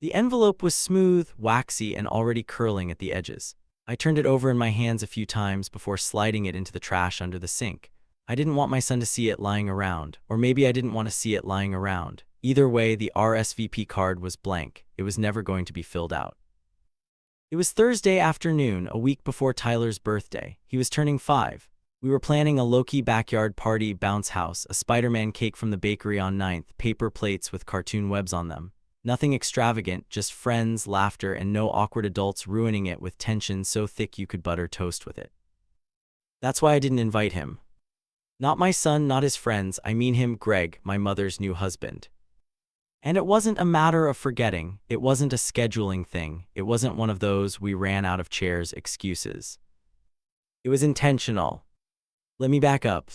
The envelope was smooth, waxy, and already curling at the edges. I turned it over in my hands a few times before sliding it into the trash under the sink. I didn't want my son to see it lying around, or maybe I didn't want to see it lying around. Either way, the RSVP card was blank. It was never going to be filled out. It was Thursday afternoon, a week before Tyler's birthday. He was turning 5. We were planning a low-key backyard party bounce house, a Spider-Man cake from the bakery on 9th, paper plates with cartoon webs on them. Nothing extravagant, just friends, laughter, and no awkward adults ruining it with tension so thick you could butter toast with it. That's why I didn't invite him. Not my son, not his friends, I mean him, Greg, my mother's new husband. And it wasn't a matter of forgetting, it wasn't a scheduling thing, it wasn't one of those we ran out of chairs excuses. It was intentional. Let me back up.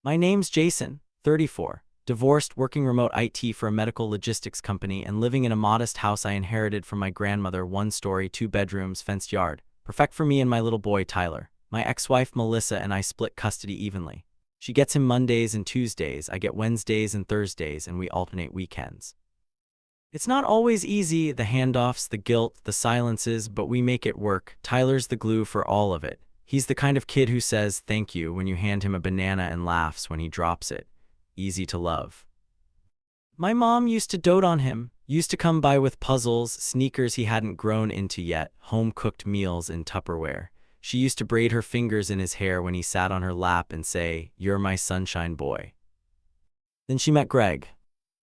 My name's Jason, 34, divorced, working remote IT for a medical logistics company and living in a modest house I inherited from my grandmother, 1-story, 2 bedrooms, fenced yard, perfect for me and my little boy Tyler. My ex-wife Melissa and I split custody evenly. She gets him Mondays and Tuesdays, I get Wednesdays and Thursdays, and we alternate weekends. It's not always easy, the handoffs, the guilt, the silences, but we make it work. Tyler's the glue for all of it. He's the kind of kid who says thank you when you hand him a banana and laughs when he drops it. Easy to love. My mom used to dote on him, used to come by with puzzles, sneakers he hadn't grown into yet, home-cooked meals in Tupperware. She used to braid her fingers in his hair when he sat on her lap and say, "You're my sunshine boy." Then she met Greg.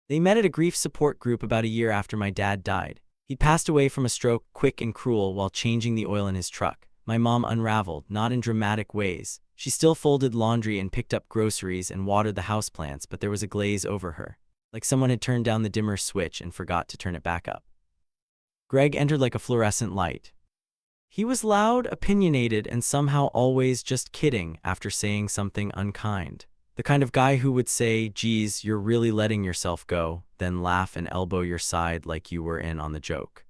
They met at a grief support group about a year after my dad died. He'd passed away from a stroke, quick and cruel, while changing the oil in his truck. My mom unraveled, not in dramatic ways. She still folded laundry and picked up groceries and watered the houseplants, but there was a glaze over her, like someone had turned down the dimmer switch and forgot to turn it back up. Greg entered like a fluorescent light. He was loud, opinionated, and somehow always just kidding after saying something unkind. The kind of guy who would say, "Geez, you're really letting yourself go," then laugh and elbow your side like you were in on the joke.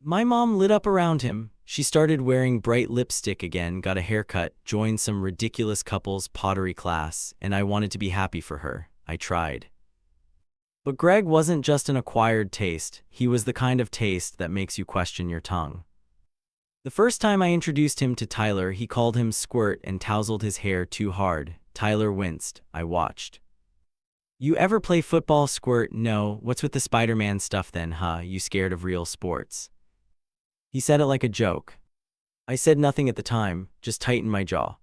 My mom lit up around him. She started wearing bright lipstick again, got a haircut, joined some ridiculous couples pottery class, and I wanted to be happy for her. I tried. But Greg wasn't just an acquired taste, he was the kind of taste that makes you question your tongue. The first time I introduced him to Tyler, he called him Squirt and tousled his hair too hard. Tyler winced. I watched. "You ever play football, Squirt?" "No." "What's with the Spider-Man stuff then, huh? You scared of real sports?" He said it like a joke. I said nothing at the time, just tightened my jaw.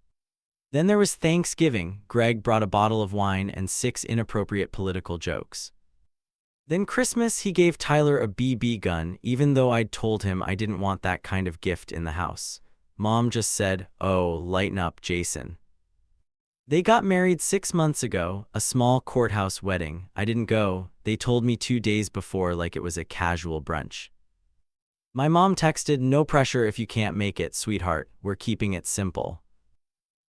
Then there was Thanksgiving. Greg brought a bottle of wine and 6 inappropriate political jokes. Then Christmas, he gave Tyler a BB gun, even though I'd told him I didn't want that kind of gift in the house. Mom just said, "Oh, lighten up, Jason." They got married 6 months ago, a small courthouse wedding. I didn't go. They told me 2 days before like it was a casual brunch. My mom texted, "No pressure if you can't make it, sweetheart. We're keeping it simple."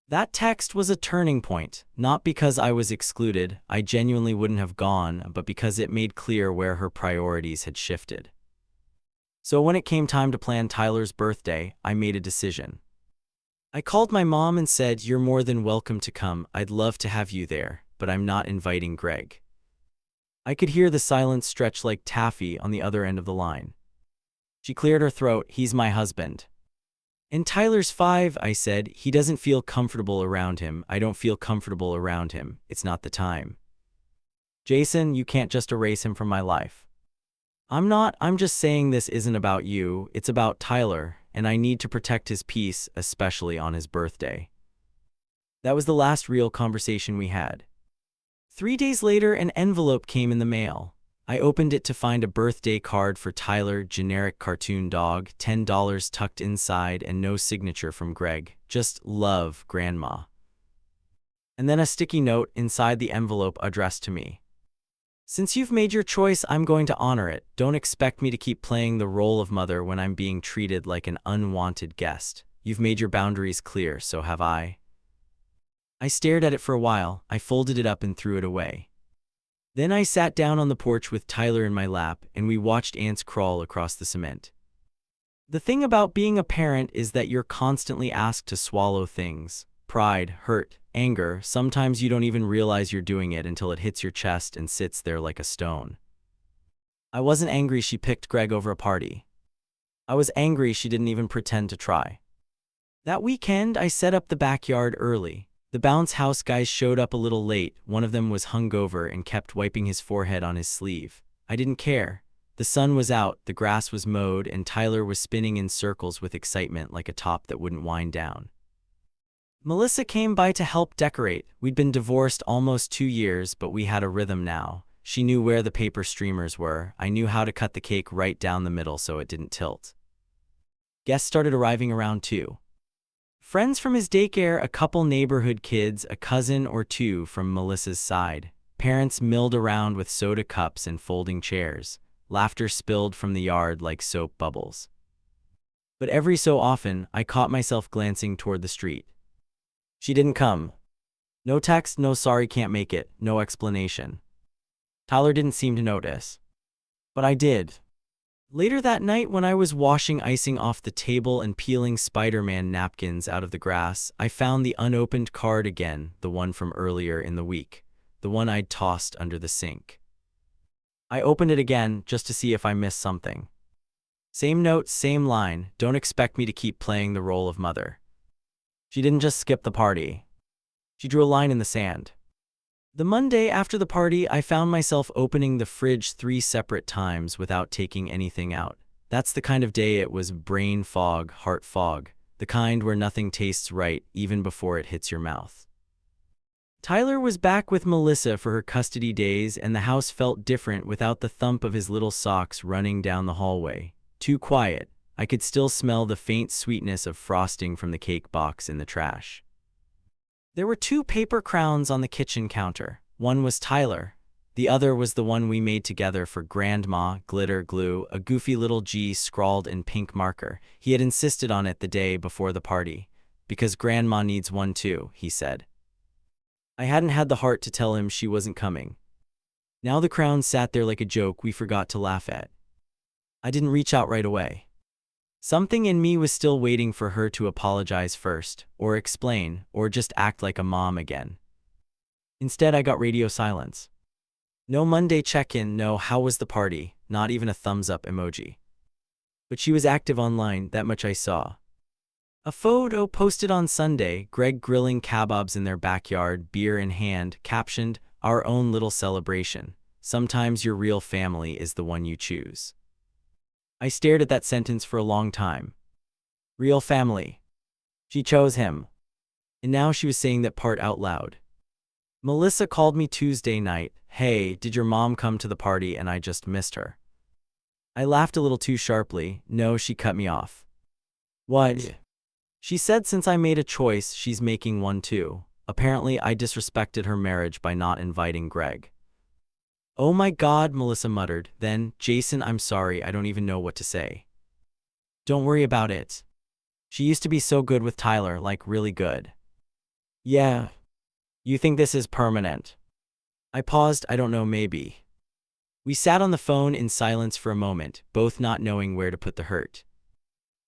That text was a turning point, not because I was excluded, I genuinely wouldn't have gone, but because it made clear where her priorities had shifted. So when it came time to plan Tyler's birthday, I made a decision. I called my mom and said, "You're more than welcome to come, I'd love to have you there, but I'm not inviting Greg." I could hear the silence stretch like taffy on the other end of the line. She cleared her throat, "He's my husband." "And Tyler's 5, I said. "He doesn't feel comfortable around him. I don't feel comfortable around him. It's not the time." "Jason, you can't just erase him from my life." I'm just saying this isn't about you, it's about Tyler, and I need to protect his peace, especially on his birthday." That was the last real conversation we had. 3 days later, an envelope came in the mail. I opened it to find a birthday card for Tyler, generic cartoon dog, $10 tucked inside, and no signature from Greg, just "Love, Grandma." And then a sticky note inside the envelope addressed to me. "Since you've made your choice, I'm going to honor it. Don't expect me to keep playing the role of mother when I'm being treated like an unwanted guest. You've made your boundaries clear, so have I." I stared at it for a while. I folded it up and threw it away. Then I sat down on the porch with Tyler in my lap, and we watched ants crawl across the cement. The thing about being a parent is that you're constantly asked to swallow things. Pride, hurt, anger, sometimes you don't even realize you're doing it until it hits your chest and sits there like a stone. I wasn't angry she picked Greg over a party. I was angry she didn't even pretend to try. That weekend, I set up the backyard early. The bounce house guys showed up a little late. One of them was hungover and kept wiping his forehead on his sleeve. I didn't care. The sun was out, the grass was mowed, and Tyler was spinning in circles with excitement like a top that wouldn't wind down. Melissa came by to help decorate. We'd been divorced almost 2 years, but we had a rhythm now. She knew where the paper streamers were. I knew how to cut the cake right down the middle so it didn't tilt. Guests started arriving around 2. Friends from his daycare, a couple neighborhood kids, a cousin or two from Melissa's side. Parents milled around with soda cups and folding chairs. Laughter spilled from the yard like soap bubbles. But every so often, I caught myself glancing toward the street. She didn't come. No text, no sorry can't make it, no explanation. Tyler didn't seem to notice. But I did. Later that night, when I was washing icing off the table and peeling Spider-Man napkins out of the grass, I found the unopened card again, the one from earlier in the week, the one I'd tossed under the sink. I opened it again just to see if I missed something. Same note, same line, don't expect me to keep playing the role of mother. She didn't just skip the party. She drew a line in the sand. The Monday after the party, I found myself opening the fridge 3 separate times without taking anything out. That's the kind of day it was: brain fog, heart fog, the kind where nothing tastes right even before it hits your mouth. Tyler was back with Melissa for her custody days, and the house felt different without the thump of his little socks running down the hallway. Too quiet. I could still smell the faint sweetness of frosting from the cake box in the trash. There were 2 paper crowns on the kitchen counter. One was Tyler. The other was the one we made together for Grandma, glitter glue, a goofy little G scrawled in pink marker. He had insisted on it the day before the party. Because Grandma needs one too, he said. I hadn't had the heart to tell him she wasn't coming. Now the crown sat there like a joke we forgot to laugh at. I didn't reach out right away. Something in me was still waiting for her to apologize first, or explain, or just act like a mom again. Instead, I got radio silence. No Monday check-in, no how was the party, not even a thumbs-up emoji. But she was active online, that much I saw. A photo posted on Sunday, Greg grilling kebabs in their backyard, beer in hand, captioned, "Our own little celebration. Sometimes your real family is the one you choose." I stared at that sentence for a long time. Real family. She chose him. And now she was saying that part out loud. Melissa called me Tuesday night. "Hey, did your mom come to the party and I just missed her?" I laughed a little too sharply. No, she cut me off. What? She said since I made a choice, she's making one too. Apparently, I disrespected her marriage by not inviting Greg. "Oh my God," Melissa muttered. Then, "Jason, I'm sorry, I don't even know what to say." "Don't worry about it. She used to be so good with Tyler, like really good." "Yeah. You think this is permanent?" I paused. I don't know, maybe. We sat on the phone in silence for a moment, both not knowing where to put the hurt.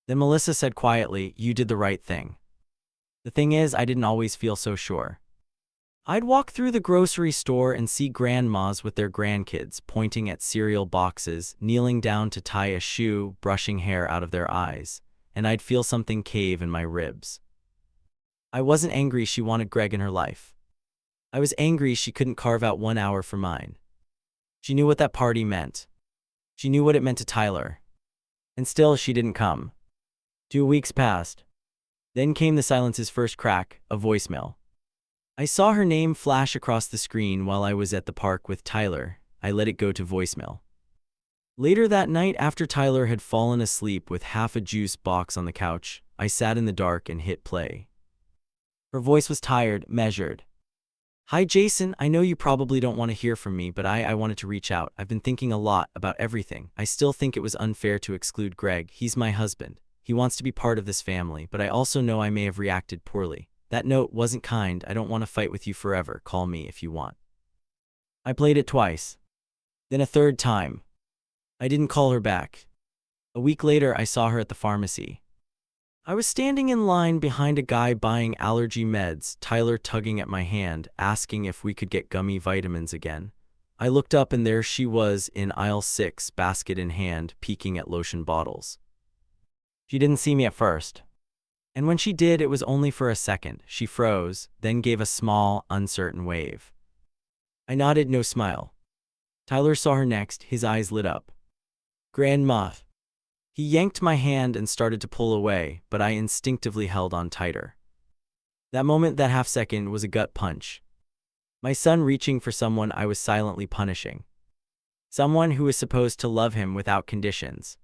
Then Melissa said quietly, "You did the right thing." The thing is, I didn't always feel so sure. I'd walk through the grocery store and see grandmas with their grandkids pointing at cereal boxes, kneeling down to tie a shoe, brushing hair out of their eyes, and I'd feel something cave in my ribs. I wasn't angry she wanted Greg in her life. I was angry she couldn't carve out 1 hour for mine. She knew what that party meant. She knew what it meant to Tyler. And still she didn't come. 2 weeks passed. Then came the silence's first crack, a voicemail. I saw her name flash across the screen while I was at the park with Tyler. I let it go to voicemail. Later that night, after Tyler had fallen asleep with half a juice box on the couch, I sat in the dark and hit play. Her voice was tired, measured. "Hi Jason, I know you probably don't want to hear from me, but I wanted to reach out. I've been thinking a lot about everything. I still think it was unfair to exclude Greg. He's my husband. He wants to be part of this family, but I also know I may have reacted poorly. That note wasn't kind. I don't want to fight with you forever. Call me if you want." I played it twice. Then a third time. I didn't call her back. A week later, I saw her at the pharmacy. I was standing in line behind a guy buying allergy meds, Tyler tugging at my hand, asking if we could get gummy vitamins again. I looked up and there she was in aisle 6, basket in hand, peeking at lotion bottles. She didn't see me at first. And when she did, it was only for a second. She froze, then gave a small, uncertain wave. I nodded, no smile. Tyler saw her next, his eyes lit up. Grandma. He yanked my hand and started to pull away, but I instinctively held on tighter. That moment, that half second, was a gut punch. My son reaching for someone I was silently punishing. Someone who was supposed to love him without conditions.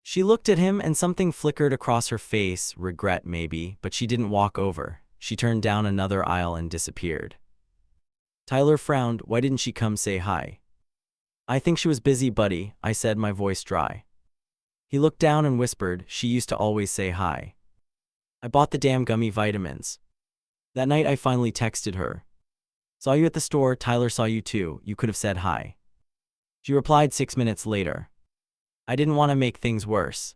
She looked at him and something flickered across her face, regret maybe, but she didn't walk over. She turned down another aisle and disappeared. Tyler frowned. Why didn't she come say hi? I think she was busy, buddy, I said, my voice dry. He looked down and whispered, she used to always say hi. I bought the damn gummy vitamins. That night I finally texted her. Saw you at the store, Tyler saw you too, you could have said hi. She replied 6 minutes later. I didn't want to make things worse.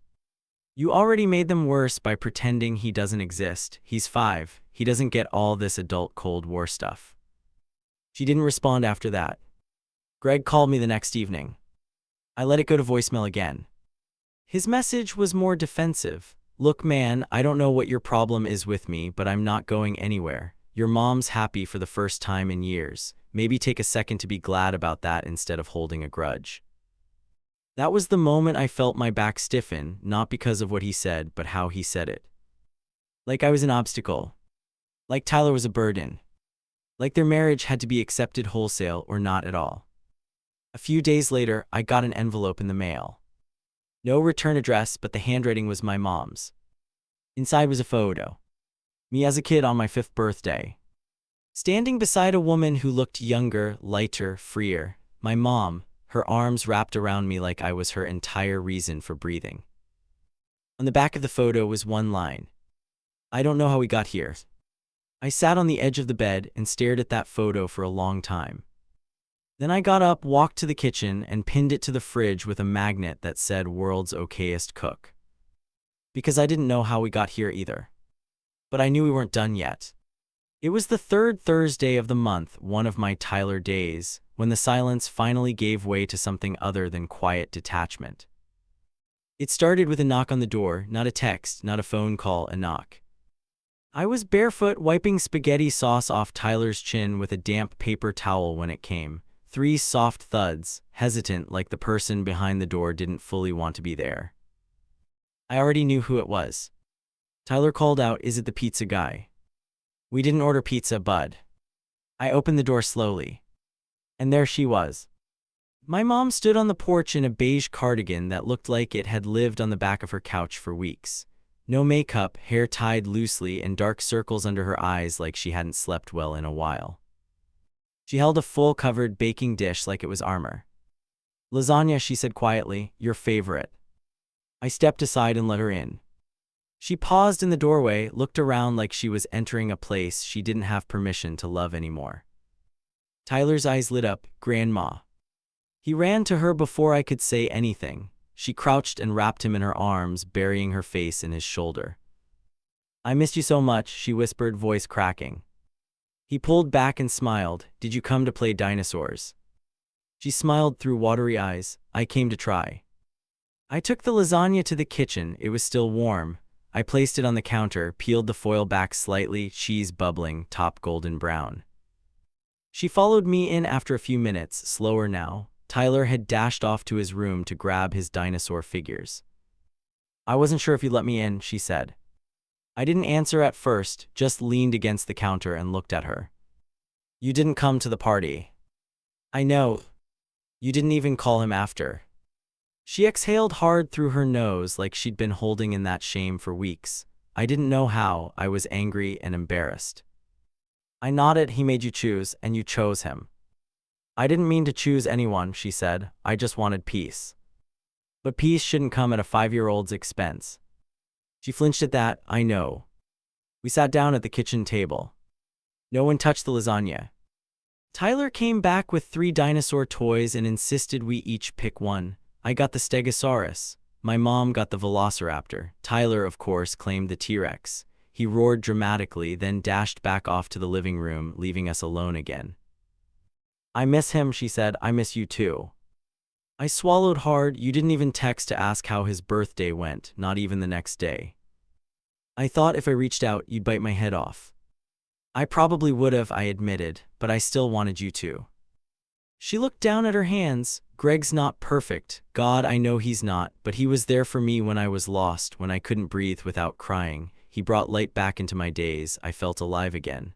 You already made them worse by pretending he doesn't exist. He's 5, he doesn't get all this adult Cold War stuff. She didn't respond after that. Greg called me the next evening. I let it go to voicemail again. His message was more defensive. Look man, I don't know what your problem is with me, but I'm not going anywhere. Your mom's happy for the first time in years. Maybe take a second to be glad about that instead of holding a grudge. That was the moment I felt my back stiffen, not because of what he said, but how he said it. Like I was an obstacle. Like Tyler was a burden. Like their marriage had to be accepted wholesale or not at all. A few days later, I got an envelope in the mail. No return address, but the handwriting was my mom's. Inside was a photo. Me as a kid on my 5th birthday. Standing beside a woman who looked younger, lighter, freer. My mom, her arms wrapped around me like I was her entire reason for breathing. On the back of the photo was one line. I don't know how we got here. I sat on the edge of the bed and stared at that photo for a long time. Then I got up, walked to the kitchen, and pinned it to the fridge with a magnet that said "World's Okayest Cook." Because I didn't know how we got here either. But I knew we weren't done yet. It was the 3rd Thursday of the month, one of my Tyler days, when the silence finally gave way to something other than quiet detachment. It started with a knock on the door, not a text, not a phone call, a knock. I was barefoot, wiping spaghetti sauce off Tyler's chin with a damp paper towel when it came. 3 soft thuds, hesitant like the person behind the door didn't fully want to be there. I already knew who it was. Tyler called out, "Is it the pizza guy?" "We didn't order pizza, bud." I opened the door slowly. And there she was. My mom stood on the porch in a beige cardigan that looked like it had lived on the back of her couch for weeks. No makeup, hair tied loosely, and dark circles under her eyes like she hadn't slept well in a while. She held a full-covered baking dish like it was armor. "Lasagna," she said quietly, "your favorite." I stepped aside and let her in. She paused in the doorway, looked around like she was entering a place she didn't have permission to love anymore. Tyler's eyes lit up. "Grandma." He ran to her before I could say anything. She crouched and wrapped him in her arms, burying her face in his shoulder. "I missed you so much," she whispered, voice cracking. He pulled back and smiled. "Did you come to play dinosaurs?" She smiled through watery eyes. "I came to try." I took the lasagna to the kitchen. It was still warm. I placed it on the counter, peeled the foil back slightly, cheese bubbling, top golden brown. She followed me in after a few minutes, slower now. Tyler had dashed off to his room to grab his dinosaur figures. "I wasn't sure if you'd let me in," she said. I didn't answer at first, just leaned against the counter and looked at her. "You didn't come to the party." "I know. You didn't even call him after." She exhaled hard through her nose like she'd been holding in that shame for weeks. I didn't know how. I was angry and embarrassed. I nodded. "He made you choose, and you chose him." "I didn't mean to choose anyone," she said. "I just wanted peace." "But peace shouldn't come at a 5-year-old's expense." She flinched at that. "I know." We sat down at the kitchen table. No one touched the lasagna. Tyler came back with 3 dinosaur toys and insisted we each pick one. I got the Stegosaurus. My mom got the Velociraptor. Tyler, of course, claimed the T-Rex. He roared dramatically, then dashed back off to the living room, leaving us alone again. I miss him, she said. I miss you too. I swallowed hard. You didn't even text to ask how his birthday went, not even the next day. I thought if I reached out, you'd bite my head off. I probably would have, I admitted, but I still wanted you to. She looked down at her hands. Greg's not perfect. God, I know he's not, but he was there for me when I was lost, when I couldn't breathe without crying. He brought light back into my days. I felt alive again.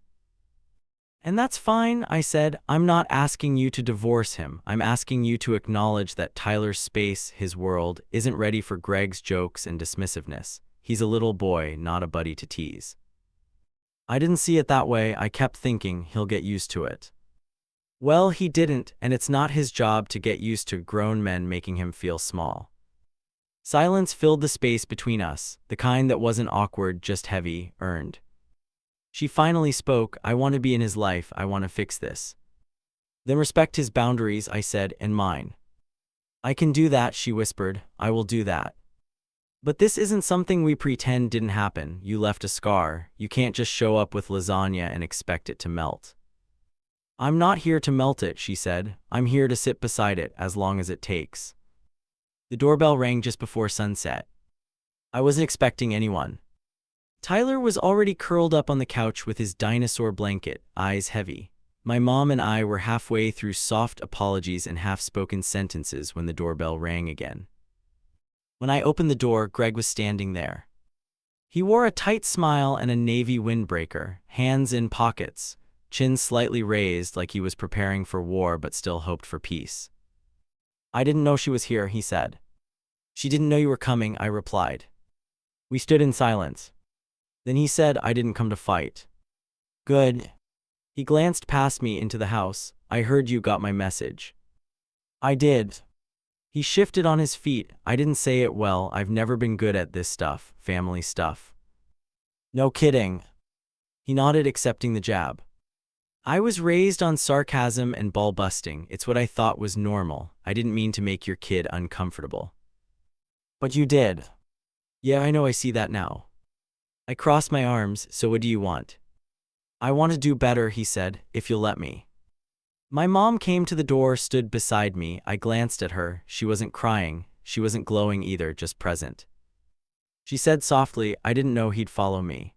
And that's fine, I said. I'm not asking you to divorce him. I'm asking you to acknowledge that Tyler's space, his world, isn't ready for Greg's jokes and dismissiveness. He's a little boy, not a buddy to tease. I didn't see it that way. I kept thinking he'll get used to it. Well, he didn't, and it's not his job to get used to grown men making him feel small. Silence filled the space between us, the kind that wasn't awkward, just heavy, earned. She finally spoke. I want to be in his life. I want to fix this. Then respect his boundaries, I said, and mine. I can do that, she whispered. I will do that. But this isn't something we pretend didn't happen. You left a scar. You can't just show up with lasagna and expect it to melt. I'm not here to melt it, she said. I'm here to sit beside it as long as it takes. The doorbell rang just before sunset. I wasn't expecting anyone. Tyler was already curled up on the couch with his dinosaur blanket, eyes heavy. My mom and I were halfway through soft apologies and half-spoken sentences when the doorbell rang again. When I opened the door, Greg was standing there. He wore a tight smile and a navy windbreaker, hands in pockets, chin slightly raised like he was preparing for war but still hoped for peace. I didn't know she was here, he said. She didn't know you were coming, I replied. We stood in silence. Then he said, I didn't come to fight. Good. He glanced past me into the house. I heard you got my message. I did. He shifted on his feet. I didn't say it well. I've never been good at this stuff, family stuff. No kidding. He nodded, accepting the jab. I was raised on sarcasm and ball busting. It's what I thought was normal. I didn't mean to make your kid uncomfortable. But you did. Yeah, I know, I see that now. I crossed my arms. So what do you want? I want to do better, he said, if you'll let me. My mom came to the door, stood beside me. I glanced at her. She wasn't crying. She wasn't glowing either, just present. She said softly, I didn't know he'd follow me.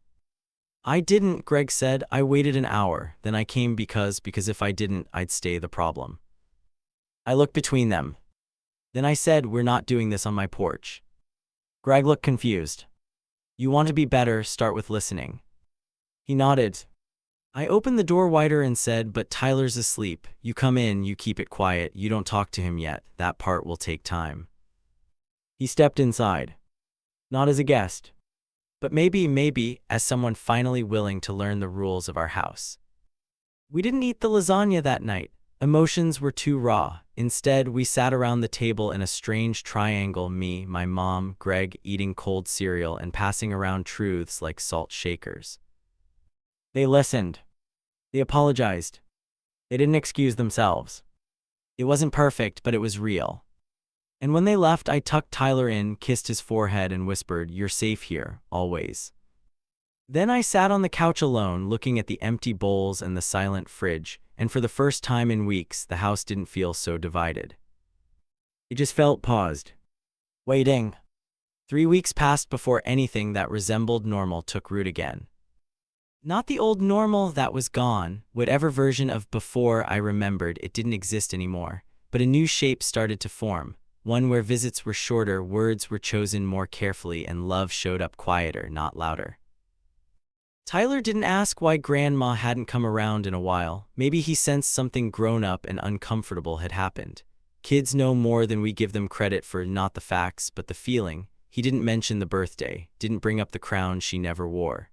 I didn't, Greg said. I waited an hour. Then I came because if I didn't, I'd stay the problem. I looked between them. Then I said, we're not doing this on my porch. Greg looked confused. You want to be better, start with listening. He nodded. I opened the door wider and said, but Tyler's asleep. You come in, you keep it quiet, you don't talk to him yet. That part will take time. He stepped inside. Not as a guest. But maybe, as someone finally willing to learn the rules of our house. We didn't eat the lasagna that night. Emotions were too raw. Instead, we sat around the table in a strange triangle, me, my mom, Greg, eating cold cereal and passing around truths like salt shakers. They listened. They apologized. They didn't excuse themselves. It wasn't perfect, but it was real. And when they left, I tucked Tyler in, kissed his forehead, and whispered, you're safe here, always. Then I sat on the couch alone, looking at the empty bowls and the silent fridge, and for the first time in weeks, the house didn't feel so divided. It just felt paused. Waiting. 3 weeks passed before anything that resembled normal took root again. Not the old normal that was gone, whatever version of before I remembered, it didn't exist anymore, but a new shape started to form, one where visits were shorter, words were chosen more carefully, and love showed up quieter, not louder. Tyler didn't ask why Grandma hadn't come around in a while. Maybe he sensed something grown-up and uncomfortable had happened. Kids know more than we give them credit for, not the facts, but the feeling. He didn't mention the birthday, didn't bring up the crown she never wore.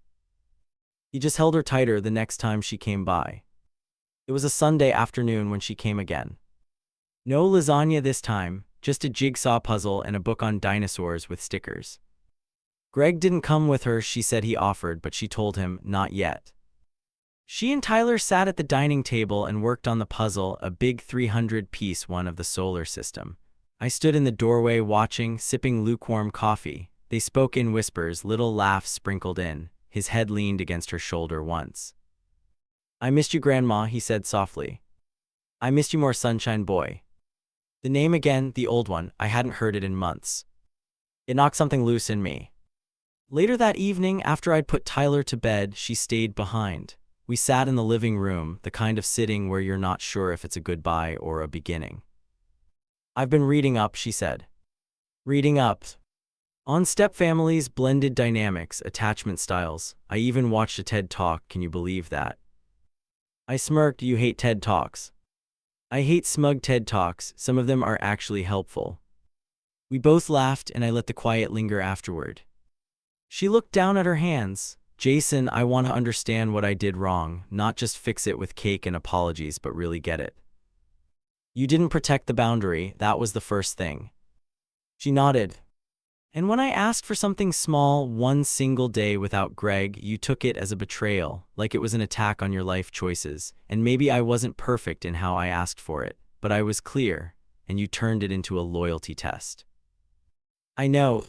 He just held her tighter the next time she came by. It was a Sunday afternoon when she came again. No lasagna this time, just a jigsaw puzzle and a book on dinosaurs with stickers. Greg didn't come with her. She said he offered, but she told him, not yet. She and Tyler sat at the dining table and worked on the puzzle, a big 300-piece one of the solar system. I stood in the doorway watching, sipping lukewarm coffee. They spoke in whispers, little laughs sprinkled in. His head leaned against her shoulder once. I missed you, Grandma, he said softly. I missed you more, sunshine boy. The name again, the old one, I hadn't heard it in months. It knocked something loose in me. Later that evening, after I'd put Tyler to bed, she stayed behind. We sat in the living room, the kind of sitting where you're not sure if it's a goodbye or a beginning. I've been reading up, she said. Reading up. On stepfamilies, blended dynamics, attachment styles. I even watched a TED Talk, can you believe that? I smirked. You hate TED Talks. I hate smug TED Talks, some of them are actually helpful. We both laughed and I let the quiet linger afterward. She looked down at her hands. Jason, I want to understand what I did wrong, not just fix it with cake and apologies, but really get it. You didn't protect the boundary, that was the first thing. She nodded. And when I asked for something small, one single day without Greg, you took it as a betrayal, like it was an attack on your life choices. And maybe I wasn't perfect in how I asked for it, but I was clear, and you turned it into a loyalty test. I know.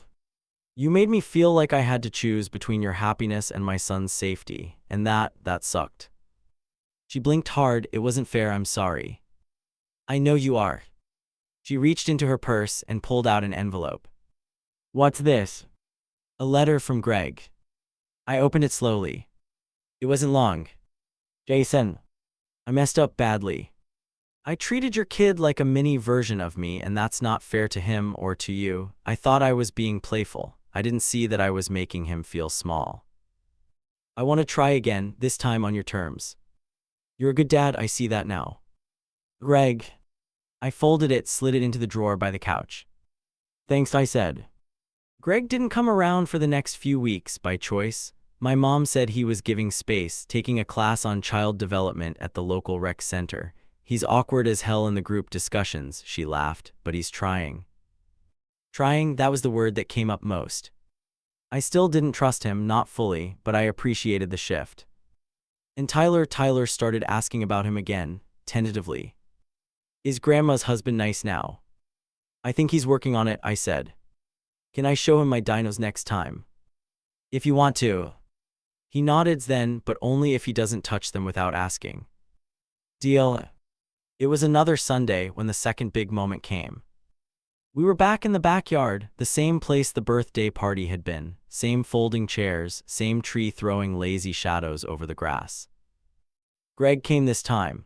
You made me feel like I had to choose between your happiness and my son's safety, and that sucked. She blinked hard. It wasn't fair, I'm sorry. I know you are. She reached into her purse and pulled out an envelope. What's this? A letter from Greg. I opened it slowly. It wasn't long. Jason, I messed up badly. I treated your kid like a mini version of me, and that's not fair to him or to you. I thought I was being playful. I didn't see that I was making him feel small. I want to try again, this time on your terms. You're a good dad, I see that now. Greg. I folded it, slid it into the drawer by the couch. Thanks, I said. Greg didn't come around for the next few weeks by choice. My mom said he was giving space, taking a class on child development at the local rec center. He's awkward as hell in the group discussions, she laughed, but he's trying. Trying, that was the word that came up most. I still didn't trust him, not fully, but I appreciated the shift. And Tyler started asking about him again, tentatively. Is Grandma's husband nice now? I think he's working on it, I said. Can I show him my dinos next time? If you want to. He nodded then, but only if he doesn't touch them without asking. Deal. It was another Sunday when the second big moment came. We were back in the backyard, the same place the birthday party had been, same folding chairs, same tree throwing lazy shadows over the grass. Greg came this time.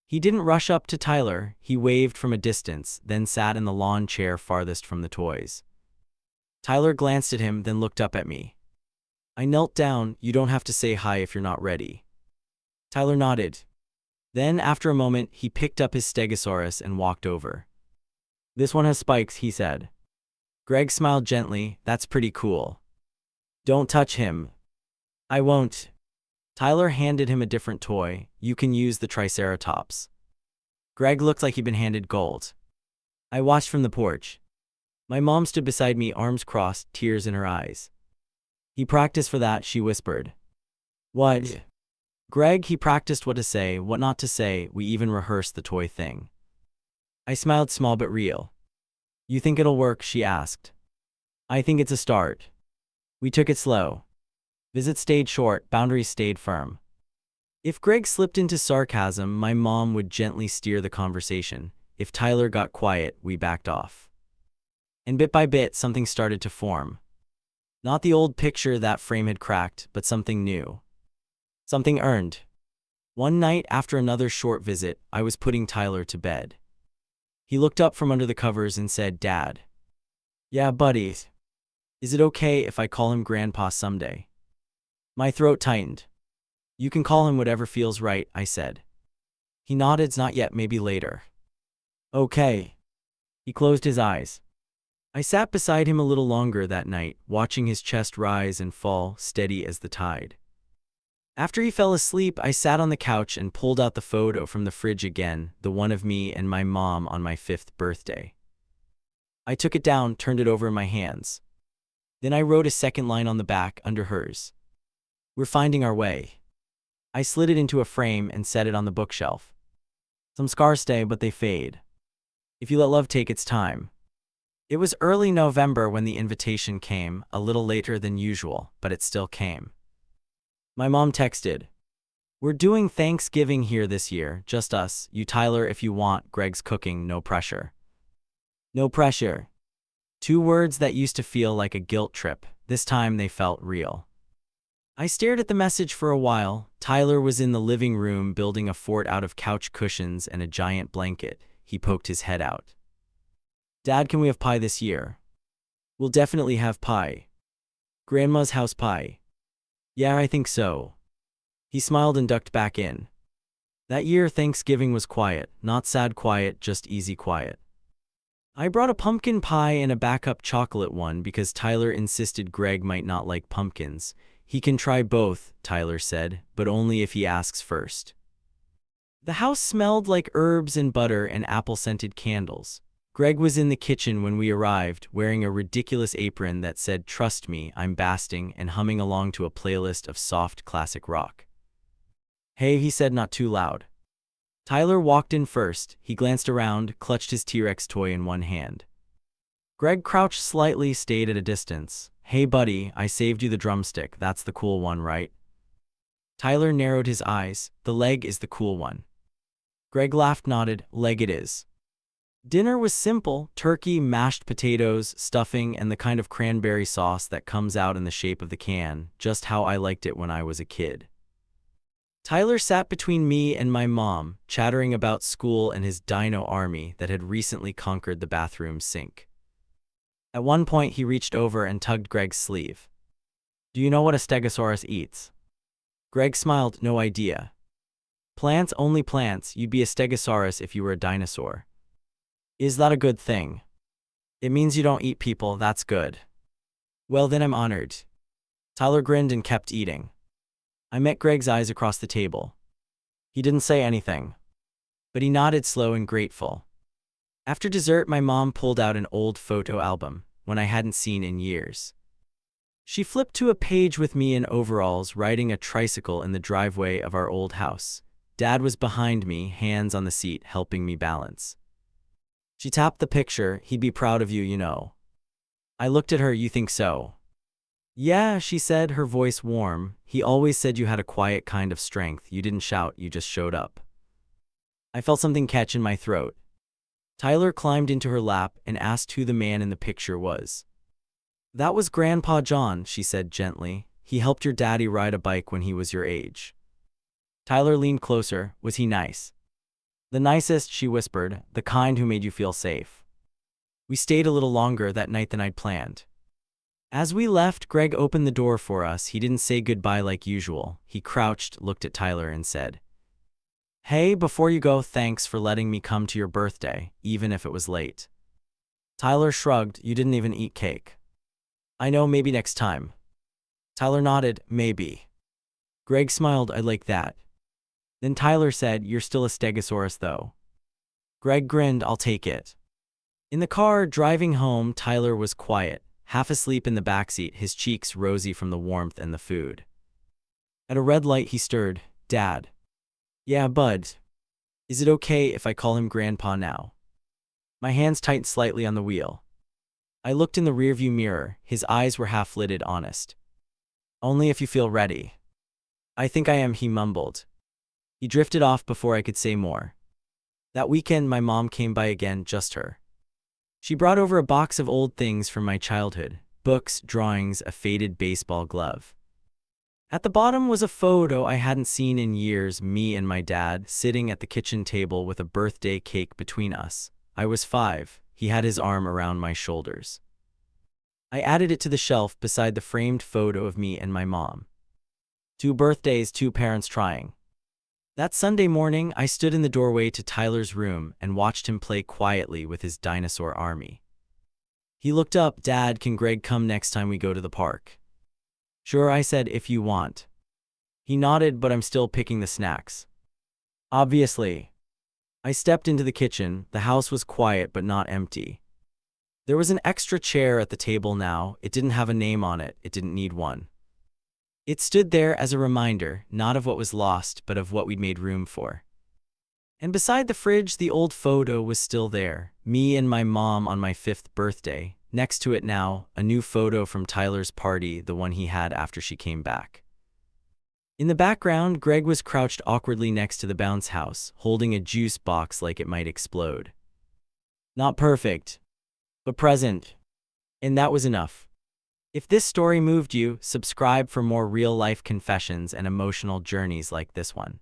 He didn't rush up to Tyler, he waved from a distance, then sat in the lawn chair farthest from the toys. Tyler glanced at him, then looked up at me. I knelt down. You don't have to say hi if you're not ready. Tyler nodded. Then, after a moment, he picked up his Stegosaurus and walked over. This one has spikes, he said. Greg smiled gently. That's pretty cool. Don't touch him. I won't. Tyler handed him a different toy. You can use the Triceratops. Greg looked like he'd been handed gold. I watched from the porch. My mom stood beside me, arms crossed, tears in her eyes. He practiced for that, she whispered. What? Greg, he practiced what to say, what not to say. We even rehearsed the toy thing. I smiled, small but real. You think it'll work, she asked. I think it's a start. We took it slow. Visits stayed short, boundaries stayed firm. If Greg slipped into sarcasm, my mom would gently steer the conversation. If Tyler got quiet, we backed off. And bit by bit, something started to form. Not the old picture that frame had cracked, but something new. Something earned. One night, after another short visit, I was putting Tyler to bed. He looked up from under the covers and said, Dad. Yeah, buddy. Is it okay if I call him Grandpa someday? My throat tightened. You can call him whatever feels right, I said. He nodded, not yet, maybe later. Okay. He closed his eyes. I sat beside him a little longer that night, watching his chest rise and fall, steady as the tide. After he fell asleep, I sat on the couch and pulled out the photo from the fridge again, the one of me and my mom on my 5th birthday. I took it down, turned it over in my hands. Then I wrote a second line on the back, under hers. We're finding our way. I slid it into a frame and set it on the bookshelf. Some scars stay, but they fade. If you let love take its time. It was early November when the invitation came, a little later than usual, but it still came. My mom texted, We're doing Thanksgiving here this year, just us, you Tyler if you want, Greg's cooking, no pressure. No pressure. Two words that used to feel like a guilt trip, this time they felt real. I stared at the message for a while. Tyler was in the living room building a fort out of couch cushions and a giant blanket. He poked his head out. Dad, can we have pie this year? We'll definitely have pie. Grandma's house pie. Yeah, I think so. He smiled and ducked back in. That year, Thanksgiving was quiet, not sad quiet, just easy quiet. I brought a pumpkin pie and a backup chocolate one because Tyler insisted Greg might not like pumpkins. He can try both, Tyler said, but only if he asks first. The house smelled like herbs and butter and apple-scented candles. Greg was in the kitchen when we arrived, wearing a ridiculous apron that said, "Trust me, I'm basting," and humming along to a playlist of soft classic rock. Hey, he said, not too loud. Tyler walked in first. He glanced around, clutched his T-Rex toy in one hand. Greg crouched slightly, stayed at a distance. Hey buddy, I saved you the drumstick, that's the cool one, right? Tyler narrowed his eyes. The leg is the cool one. Greg laughed, nodded. Leg it is. Dinner was simple: turkey, mashed potatoes, stuffing, and the kind of cranberry sauce that comes out in the shape of the can, just how I liked it when I was a kid. Tyler sat between me and my mom, chattering about school and his dino army that had recently conquered the bathroom sink. At one point, he reached over and tugged Greg's sleeve. Do you know what a stegosaurus eats? Greg smiled, no idea. Plants, only plants. You'd be a stegosaurus if you were a dinosaur. Is that a good thing? It means you don't eat people, that's good. Well then, I'm honored. Tyler grinned and kept eating. I met Greg's eyes across the table. He didn't say anything, but he nodded, slow and grateful. After dessert, my mom pulled out an old photo album, one I hadn't seen in years. She flipped to a page with me in overalls riding a tricycle in the driveway of our old house. Dad was behind me, hands on the seat, helping me balance. She tapped the picture. He'd be proud of you, you know. I looked at her. You think so? Yeah, she said, her voice warm. He always said you had a quiet kind of strength. You didn't shout, you just showed up. I felt something catch in my throat. Tyler climbed into her lap and asked who the man in the picture was. That was Grandpa John, she said gently. He helped your daddy ride a bike when he was your age. Tyler leaned closer. Was he nice? The nicest, she whispered, the kind who made you feel safe. We stayed a little longer that night than I'd planned. As we left, Greg opened the door for us. He didn't say goodbye like usual. He crouched, looked at Tyler and said, Hey, before you go, thanks for letting me come to your birthday, even if it was late. Tyler shrugged. You didn't even eat cake. I know, maybe next time. Tyler nodded. Maybe. Greg smiled. I like that. Then Tyler said, You're still a stegosaurus though. Greg grinned. I'll take it. In the car, driving home, Tyler was quiet, half asleep in the backseat, his cheeks rosy from the warmth and the food. At a red light, he stirred. Dad. Yeah, bud. Is it okay if I call him Grandpa now? My hands tightened slightly on the wheel. I looked in the rearview mirror. His eyes were half-lidded, honest. Only if you feel ready. I think I am, he mumbled. He drifted off before I could say more. That weekend, my mom came by again, just her. She brought over a box of old things from my childhood: books, drawings, a faded baseball glove. At the bottom was a photo I hadn't seen in years, me and my dad, sitting at the kitchen table with a birthday cake between us. I was 5, he had his arm around my shoulders. I added it to the shelf beside the framed photo of me and my mom. 2 birthdays, 2 parents trying. That Sunday morning, I stood in the doorway to Tyler's room and watched him play quietly with his dinosaur army. He looked up. Dad, can Greg come next time we go to the park? Sure, I said, if you want. He nodded, but I'm still picking the snacks. Obviously. I stepped into the kitchen. The house was quiet but not empty. There was an extra chair at the table now. It didn't have a name on it. It didn't need one. It stood there as a reminder, not of what was lost, but of what we'd made room for. And beside the fridge, the old photo was still there, me and my mom on my 5th birthday. Next to it now, a new photo from Tyler's party, the one he had after she came back. In the background, Greg was crouched awkwardly next to the bounce house, holding a juice box like it might explode. Not perfect, but present. And that was enough. If this story moved you, subscribe for more real-life confessions and emotional journeys like this one.